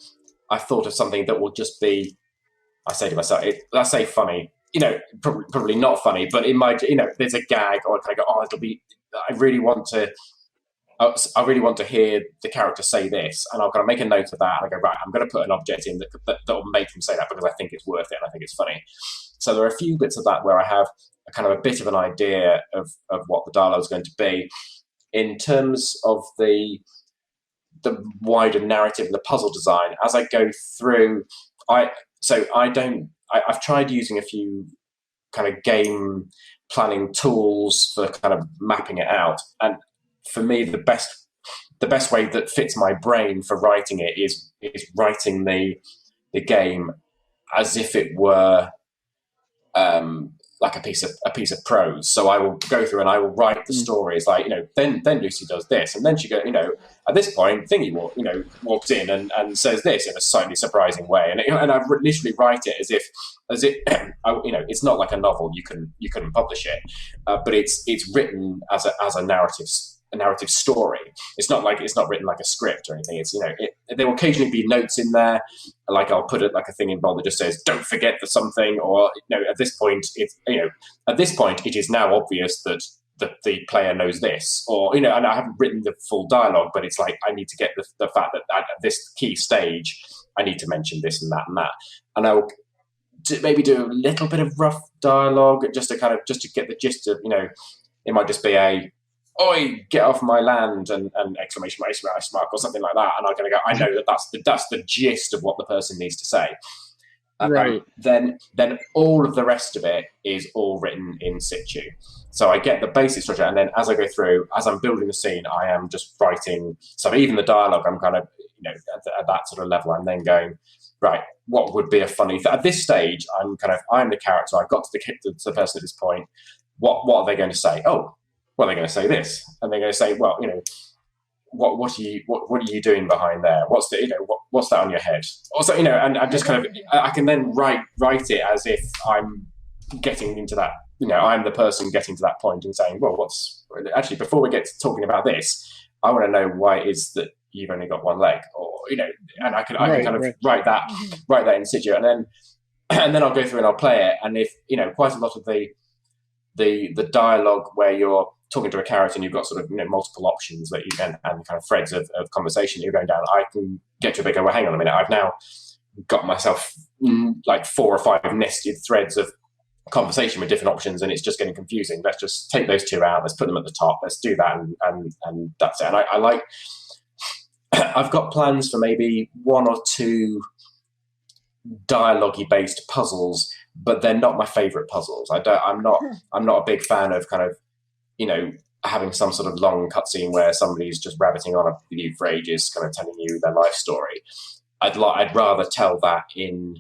thought of something that will just be, I say to myself, let's say funny, probably not funny, but it might, there's a gag, or I go, it'll be, I really want to hear the character say this, and I'm going to make a note of that, and I go, right, I'm going to put an object in that will make them say that because I think it's worth it and I think it's funny. So there are a few bits of that where I have a kind of a bit of an idea of what the dialogue is going to be. In terms of the wider narrative and the puzzle design, as I go through, I've tried using a few kind of game planning tools for kind of mapping it out, and for me the best way that fits my brain for writing it is writing the game as if it were like a piece of prose. So I will go through and I will write the stories like, then Lucy does this, and then she at this point Thingy walks in and says this in a slightly surprising way, and I literally write it as if it's not like a novel. You couldn't publish it, but it's written as a narrative story. It's not written like a script or anything. It's there will occasionally be notes in there, like I'll put it like a thing in bold that just says don't forget the something, or at this point it is now obvious that the player knows this, or and I haven't written the full dialogue, but it's like I need to get the fact that at this key stage I need to mention this and that, and I'll maybe do a little bit of rough dialogue just to get the gist of it might just be a "Oi, get off my land!" and exclamation mark or something like that, and I'm going to go, I know that's the gist of what the person needs to say. Right. Then all of the rest of it is all written in situ. So I get the basic structure, and then as I go through, as I'm building the scene, I am just writing. So even the dialogue, I'm kind of at that sort of level. I'm then going, right, what would be a funny thing? At this stage, I'm the character. I've got to the person at this point. What are they going to say? Oh, well, they're going to say this, and they're going to say, well, what are you doing behind there? What's what's that on your head? Also, and I'm just kind of, I can then write it as if I'm getting into that, I'm the person getting to that point and saying, well, what's actually, before we get to talking about this, I want to know why it is that you've only got one leg, or and I can kind of write that in situ, and then I'll go through and I'll play it, and if quite a lot of the dialogue where you're talking to a character and you've got sort of multiple options that you can, and kind of threads of conversation that you're going down, I can get to a bit go, well, hang on a minute, I've now got myself like 4 or 5 nested threads of conversation with different options, and it's just getting confusing. Let's just take those 2 out, let's put them at the top, let's do that, and that's it. And I like I've got plans for maybe 1 or 2 dialogue-y based puzzles, but they're not my favorite puzzles. I'm not a big fan of kind of having some sort of long cutscene where somebody's just rabbiting on you for ages, kind of telling you their life story. I'd rather tell that in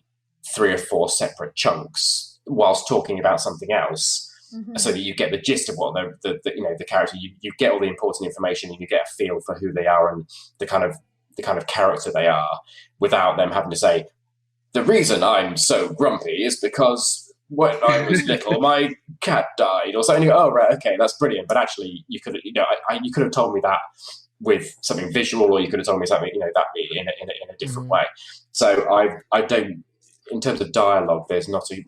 3 or 4 separate chunks whilst talking about something else, so that you get the gist of what the character, you get all the important information, and you get a feel for who they are and the kind of character they are, without them having to say, the reason I'm so grumpy is because when I was little, my cat died, or something. Oh, right, okay, that's brilliant. But actually, you could have told me that with something visual, or you could have told me something, that in a different way. So I don't, in terms of dialogue, there's not a,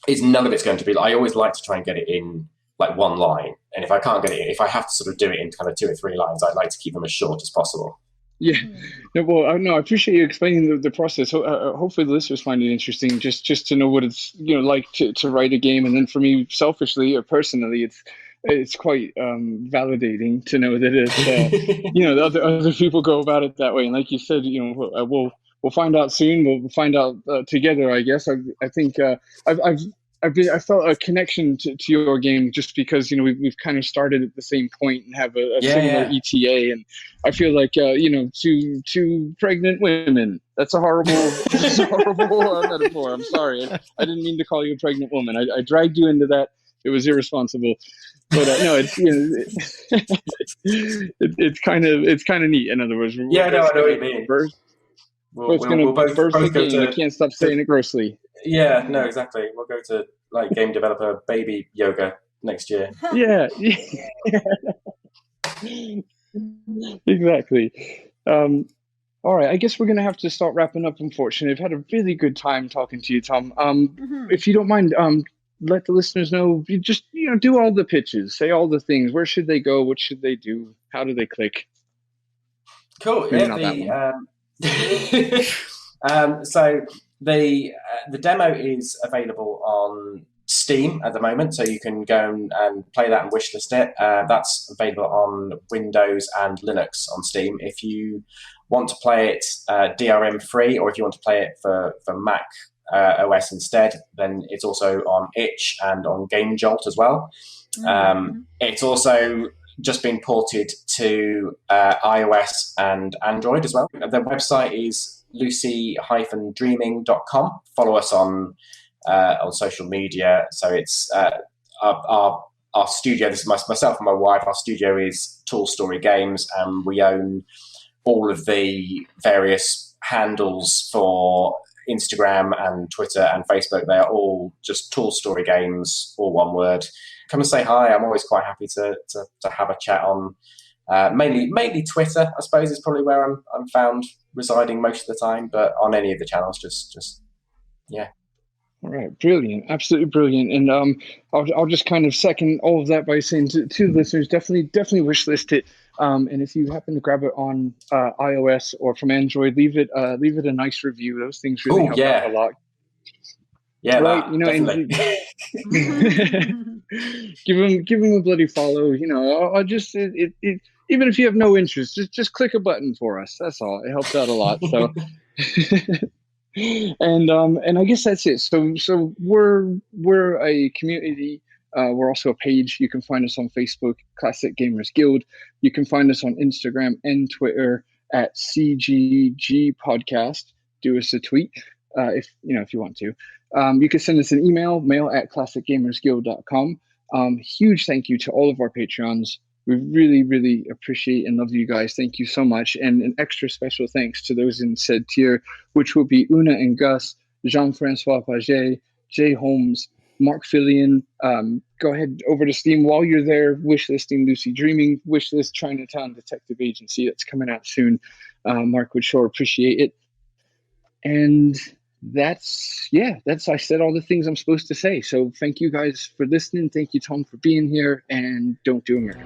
it's none of it's going to be. I always like to try and get it in like 1 line, and if I can't get it, if I have to sort of do it in kind of 2 or 3 lines, I'd like to keep them as short as possible. Yeah, no, I appreciate you explaining the process. Hopefully the listeners find it interesting, just to know what it's like to write a game. And then for me, selfishly or personally, it's quite validating to know that it's other people go about it that way. And like you said, we'll find out soon. We'll find out together, I guess. I think I felt a connection to your game just because we've kind of started at the same point and have a similar ETA, and I feel like two pregnant women. That's a horrible metaphor. I'm sorry, I didn't mean to call you a pregnant woman. I dragged you into that. It was irresponsible. But no, it's it's kind of neat. In other words, I know what you mean. We'll both go to. I can't stop saying it grossly. Yeah, no, exactly. We'll go to like game developer baby yoga next year. Yeah. Exactly. All right, I guess we're gonna have to start wrapping up. Unfortunately, I've had a really good time talking to you, Tom. If you don't mind, let the listeners know. You just do all the pitches, say all the things. Where should they go? What should they do? How do they click? Cool. Maybe So the demo is available on Steam at the moment, so you can go and play that and wishlist it. That's available on Windows and Linux on Steam. If you want to play it DRM free, or if you want to play it for Mac OS instead, then it's also on Itch and on Game Jolt as well. It's also just been ported to iOS and Android as well. The website is lucy-dreaming.com. Follow us on social media. So it's our studio. This is myself and my wife. Our studio is Tall Story Games, and we own all of the various handles for Instagram and Twitter and Facebook. They are all just Tall Story Games, all one word. Come and say hi. I'm always quite happy to have a chat on mainly Twitter, I suppose, is probably where I'm found residing most of the time, but on any of the channels, just yeah. All right, brilliant, absolutely brilliant. And I'll just kind of second all of that by saying to the listeners, definitely wishlist it. And if you happen to grab it on iOS or from Android, leave it a nice review. Those things really help out a lot. Yeah, right. Definitely. give him a bloody follow. I'll just even if you have no interest, just click a button for us. That's all. It helps out a lot. So. And I guess that's it. So we're a community. We're also a page. You can find us on Facebook, Classic Gamers Guild. You can find us on Instagram and Twitter at CGG Podcast. Do us a tweet if you want to. You can send us an email, mail@classicgamersguild.com. Huge thank you to all of our Patreons. We really, really appreciate and love you guys. Thank you so much. And an extra special thanks to those in said tier, which will be Una and Gus, Jean-Francois Paget, Jay Holmes, Mark Fillion. Go ahead over to Steam while you're there. Wishlisting Lucy Dreaming, wishlist Chinatown Detective Agency that's coming out soon. Mark would sure appreciate it. And that's I said all the things I'm supposed to say. So thank you guys for listening. Thank you, Tom, for being here, and don't do a murder.